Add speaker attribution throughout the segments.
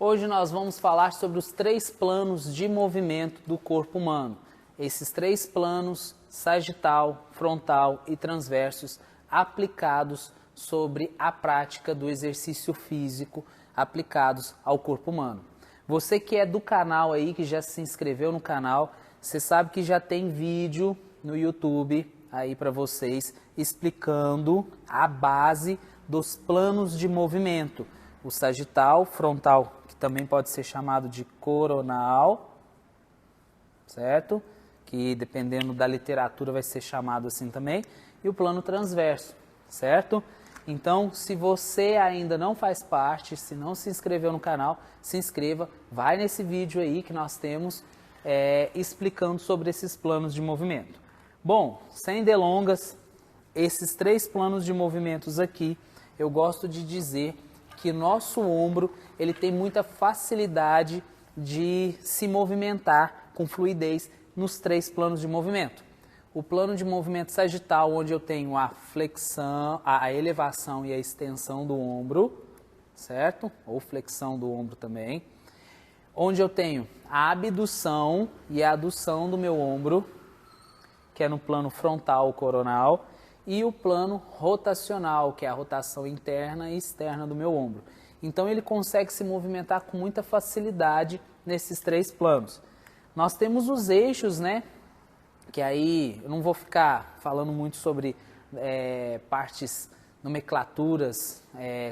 Speaker 1: Hoje nós vamos falar sobre os 3 planos de movimento do corpo humano. Esses 3 planos, sagital, frontal e transversos, aplicados sobre a prática do exercício físico, aplicados ao corpo humano. Você que é do canal aí, que já se inscreveu no canal, você sabe que já tem vídeo no YouTube aí para vocês explicando a base dos planos de movimento. O sagital, frontal, que também pode ser chamado de coronal, certo? Que dependendo da literatura vai ser chamado assim também. E o plano transverso, certo? Então, se você ainda não faz parte, se não se inscreveu no canal, se inscreva. Vai nesse vídeo aí que nós temos explicando sobre esses planos de movimento. Bom, sem delongas, esses 3 planos de movimentos aqui, eu gosto de dizer que nosso ombro ele tem muita facilidade de se movimentar com fluidez nos 3 planos de movimento. O plano de movimento sagital, onde eu tenho a flexão, a elevação e a extensão do ombro, certo? Ou flexão do ombro também. Onde eu tenho a abdução e a adução do meu ombro, que é no plano frontal, coronal, e o plano rotacional, que é a rotação interna e externa do meu ombro. Então ele consegue se movimentar com muita facilidade nesses 3 planos. Nós temos os eixos, né? Que aí eu não vou ficar falando muito sobre partes, nomenclaturas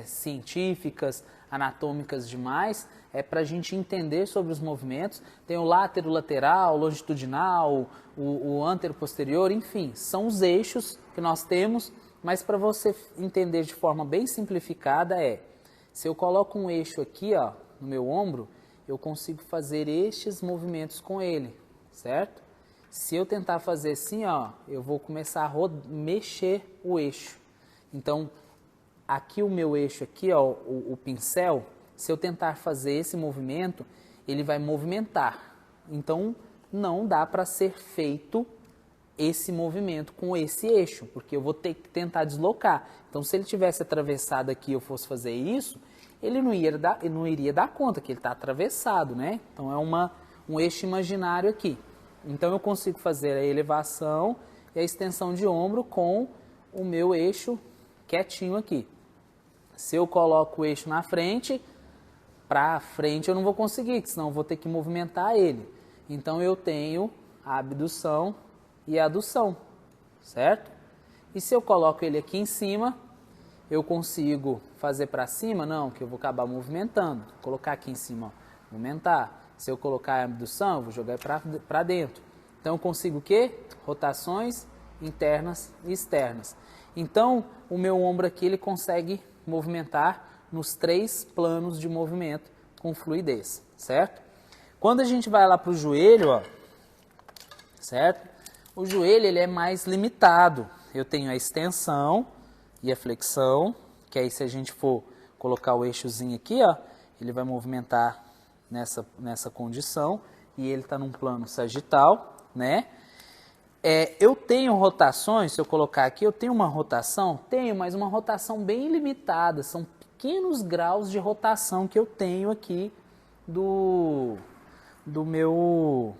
Speaker 1: científicas, anatômicas demais, é para a gente entender sobre os movimentos. Tem o látero-lateral, longitudinal, o antero-posterior, enfim, são os eixos que nós temos, mas para você entender de forma bem simplificada se eu coloco um eixo aqui, ó, no meu ombro, eu consigo fazer estes movimentos com ele, certo? Se eu tentar fazer assim, ó, eu vou começar a mexer o eixo. Então, aqui o meu eixo aqui, ó, o pincel, se eu tentar fazer esse movimento, ele vai movimentar. Então, não dá para ser feito esse movimento com esse eixo, porque eu vou ter que tentar deslocar. Então, se ele tivesse atravessado aqui e eu fosse fazer isso, ele não iria dar conta, que ele está atravessado, né? Então, é um eixo imaginário aqui. Então, eu consigo fazer a elevação e a extensão de ombro com o meu eixo quietinho aqui. Se eu coloco o eixo na frente, para frente eu não vou conseguir, senão eu vou ter que movimentar ele. Então, eu tenho a abdução e a adução, certo? E se eu coloco ele aqui em cima, eu consigo fazer para cima? Não, que eu vou acabar movimentando. Vou colocar aqui em cima, ó, movimentar. Se eu colocar a abdução, eu vou jogar para dentro. Então, eu consigo o quê? Rotações internas e externas. Então, o meu ombro aqui, ele consegue movimentar nos 3 planos de movimento com fluidez, certo? Quando a gente vai lá para o joelho, ó, certo? O joelho, ele é mais limitado. Eu tenho a extensão e a flexão, que aí se a gente for colocar o eixozinho aqui, ó, ele vai movimentar nessa condição, e ele está num plano sagital, né? Eu tenho rotações, se eu colocar aqui, eu tenho uma rotação? Tenho, mas uma rotação bem limitada, são pequenos graus de rotação que eu tenho aqui do meu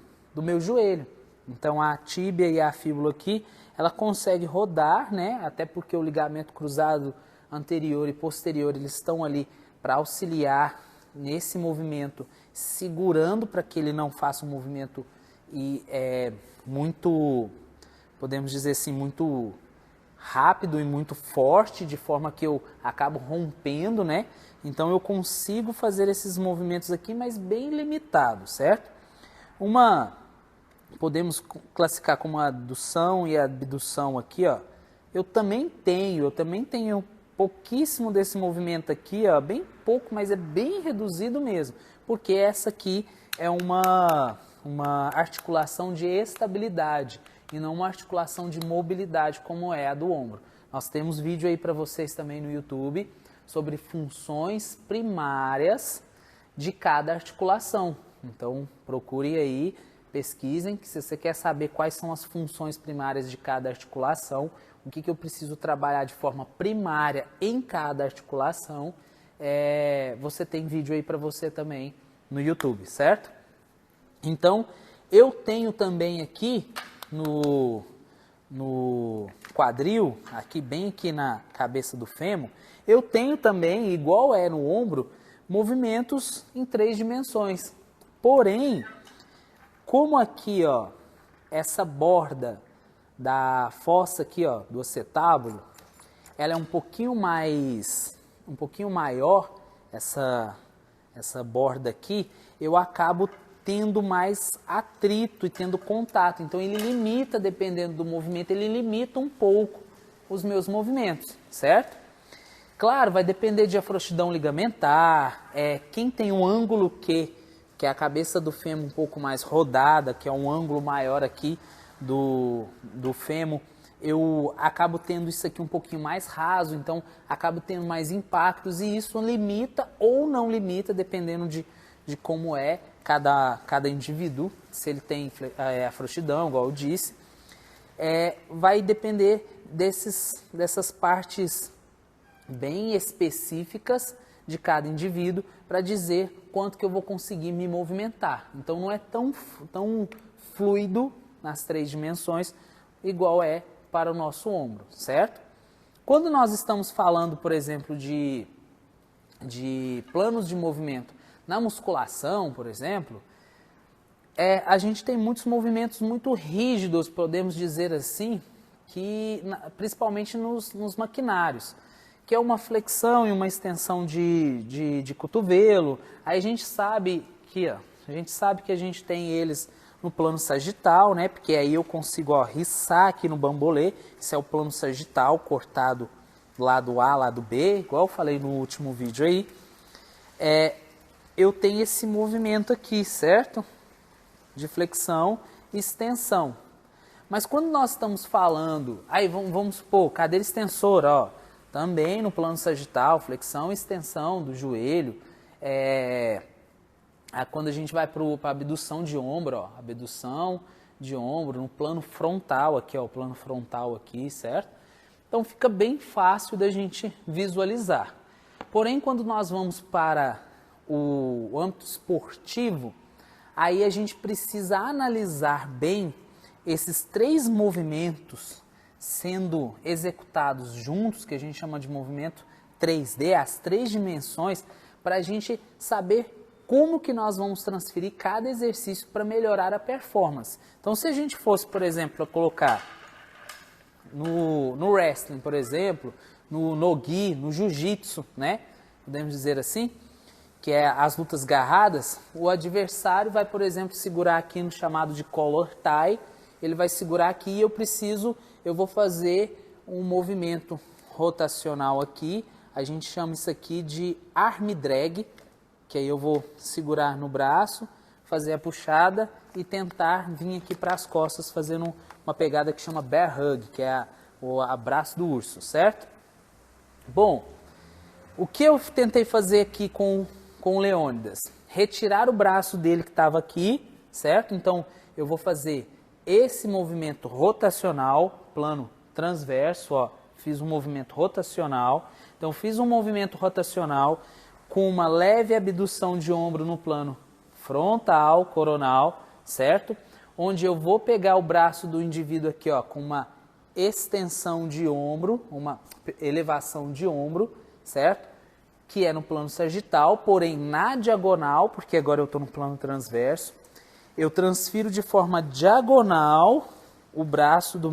Speaker 1: joelho. Então, a tíbia e a fíbula aqui, ela consegue rodar, né? Até porque o ligamento cruzado anterior e posterior, eles estão ali para auxiliar nesse movimento, segurando para que ele não faça um movimento muito, podemos dizer assim, muito rápido e muito forte, de forma que eu acabo rompendo, né? Então eu consigo fazer esses movimentos aqui, mas bem limitados, certo? Podemos classificar como a adução e a abdução aqui, ó. Eu também tenho pouquíssimo desse movimento aqui, ó, bem pouco, mas é bem reduzido mesmo, porque essa aqui é uma articulação de estabilidade e não uma articulação de mobilidade como é a do ombro. Nós temos vídeo aí para vocês também no YouTube sobre funções primárias de cada articulação. Então procure aí, pesquisem, que se você quer saber quais são as funções primárias de cada articulação, o que eu preciso trabalhar de forma primária em cada articulação, você tem vídeo aí para você também no YouTube, certo? Então, eu tenho também aqui no quadril, aqui bem aqui na cabeça do fêmur, eu tenho também, igual é no ombro, movimentos em 3 dimensões. Porém, como aqui, ó, essa borda da fossa aqui, ó, do acetábulo, ela é um pouquinho maior, essa borda aqui, eu acabo tendo mais atrito e tendo contato. Então ele limita, dependendo do movimento, ele limita um pouco os meus movimentos, certo? Claro, vai depender de afrouxidão ligamentar, quem tem um ângulo que é a cabeça do fêmur um pouco mais rodada, que é um ângulo maior aqui do fêmur, eu acabo tendo isso aqui um pouquinho mais raso, então acabo tendo mais impactos e isso limita ou não limita, dependendo de como é cada indivíduo, se ele tem afrouxidão, igual eu disse, vai depender dessas partes bem específicas de cada indivíduo para dizer quanto que eu vou conseguir me movimentar. Então não é tão fluido nas 3 dimensões igual é para o nosso ombro, certo? Quando nós estamos falando, por exemplo, de planos de movimento na musculação, por exemplo, a gente tem muitos movimentos muito rígidos, podemos dizer assim, principalmente nos maquinários, que é uma flexão e uma extensão de cotovelo. Aí a gente sabe que a gente tem eles no plano sagital, né? Porque aí eu consigo, ó, riçar aqui no bambolê. Esse é o plano sagital, cortado lado A, lado B, igual eu falei no último vídeo aí. Eu tenho esse movimento aqui, certo? De flexão e extensão. Mas quando nós estamos falando, aí vamos supor, cadeira extensora, ó, também no plano sagital, flexão e extensão do joelho. Quando a gente vai para a abdução de ombro, ó, abdução de ombro no plano frontal aqui, ó, o plano frontal aqui, certo? Então fica bem fácil da gente visualizar. Porém, quando nós vamos para o âmbito esportivo, aí a gente precisa analisar bem esses 3 movimentos sendo executados juntos, que a gente chama de movimento 3D, as 3 dimensões, para a gente saber como que nós vamos transferir cada exercício para melhorar a performance. Então, se a gente fosse, por exemplo, colocar no wrestling, por exemplo, no no-gi, no jiu-jitsu, né? Podemos dizer assim, que é as lutas garradas, o adversário vai, por exemplo, segurar aqui no chamado de collar tie, ele vai segurar aqui e eu vou fazer um movimento rotacional aqui, a gente chama isso aqui de arm drag, que aí eu vou segurar no braço, fazer a puxada e tentar vir aqui para as costas fazendo uma pegada que chama bear hug, que é o abraço do urso, certo? Bom, o que eu tentei fazer aqui com o Leônidas? Retirar o braço dele que estava aqui, certo? Então eu vou fazer esse movimento rotacional, plano transverso, ó, fiz um movimento rotacional. Então fiz um movimento rotacional com uma leve abdução de ombro no plano frontal, coronal, certo? Onde eu vou pegar o braço do indivíduo aqui, ó, com uma extensão de ombro, uma elevação de ombro, certo? Que é no plano sagital, porém na diagonal, porque agora eu estou no plano transverso. Eu transfiro de forma diagonal o braço do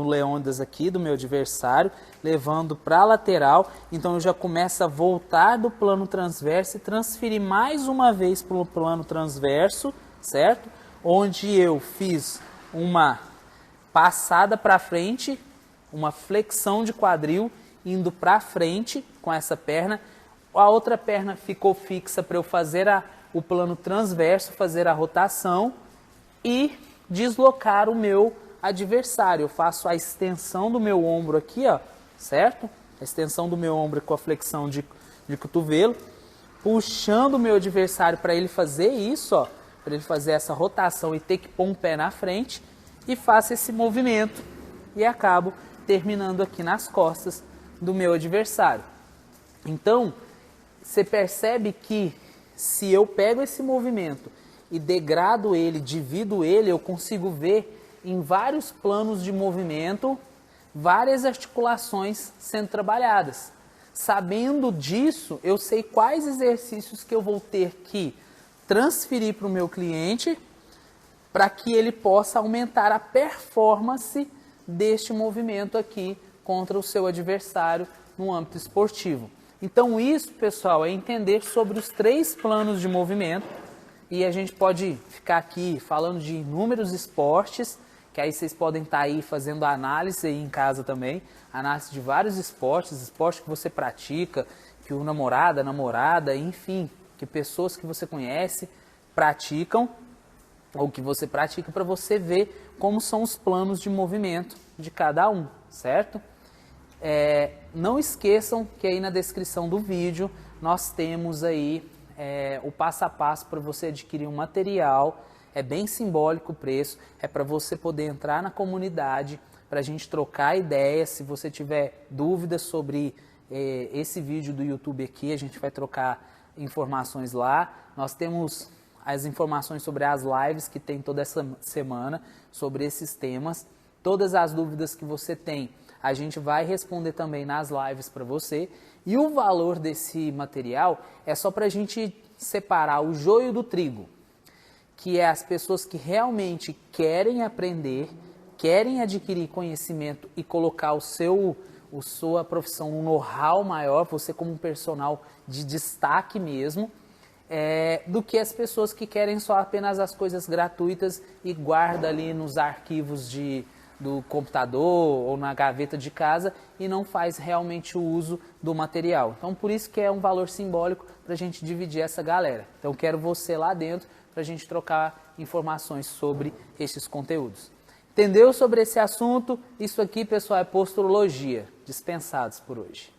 Speaker 1: Leônidas aqui, do meu adversário, levando para a lateral. Então eu já começo a voltar do plano transverso e transferir mais uma vez para o plano transverso, certo? Onde eu fiz uma passada para frente, uma flexão de quadril, indo para frente com essa perna. A outra perna ficou fixa para eu fazer o plano transverso, fazer a rotação e deslocar o meu adversário. Eu faço a extensão do meu ombro aqui, ó, certo? A extensão do meu ombro com a flexão de cotovelo, puxando o meu adversário para ele fazer isso, ó, para ele fazer essa rotação e ter que pôr um pé na frente, e faço esse movimento e acabo terminando aqui nas costas do meu adversário. Então, você percebe que se eu pego esse movimento e degrado ele, divido ele, eu consigo ver em vários planos de movimento, várias articulações sendo trabalhadas. Sabendo disso, eu sei quais exercícios que eu vou ter que transferir para o meu cliente para que ele possa aumentar a performance deste movimento aqui contra o seu adversário no âmbito esportivo. Então isso, pessoal, é entender sobre os 3 planos de movimento, e a gente pode ficar aqui falando de inúmeros esportes, que aí vocês podem estar aí fazendo análise aí em casa também, análise de vários esportes que você pratica, que o namorada, enfim, que pessoas que você conhece praticam, ou que você pratica, para você ver como são os planos de movimento de cada um, certo? Não esqueçam que aí na descrição do vídeo nós temos aí o passo a passo para você adquirir um material. É bem simbólico o preço, é para você poder entrar na comunidade, para a gente trocar ideias. Se você tiver dúvidas sobre esse vídeo do YouTube aqui, a gente vai trocar informações lá. Nós temos as informações sobre as lives que tem toda essa semana, sobre esses temas. Todas as dúvidas que você tem, a gente vai responder também nas lives para você. E o valor desse material é só para a gente separar o joio do trigo, que é as pessoas que realmente querem aprender, querem adquirir conhecimento e colocar sua profissão num know-how maior, você como um personal de destaque mesmo, do que as pessoas que querem só apenas as coisas gratuitas e guarda ali nos arquivos do computador ou na gaveta de casa e não faz realmente o uso do material. Então, por isso que é um valor simbólico para a gente dividir essa galera. Então, quero você lá dentro para a gente trocar informações sobre esses conteúdos. Entendeu sobre esse assunto? Isso aqui, pessoal, é posturologia. Dispensados por hoje.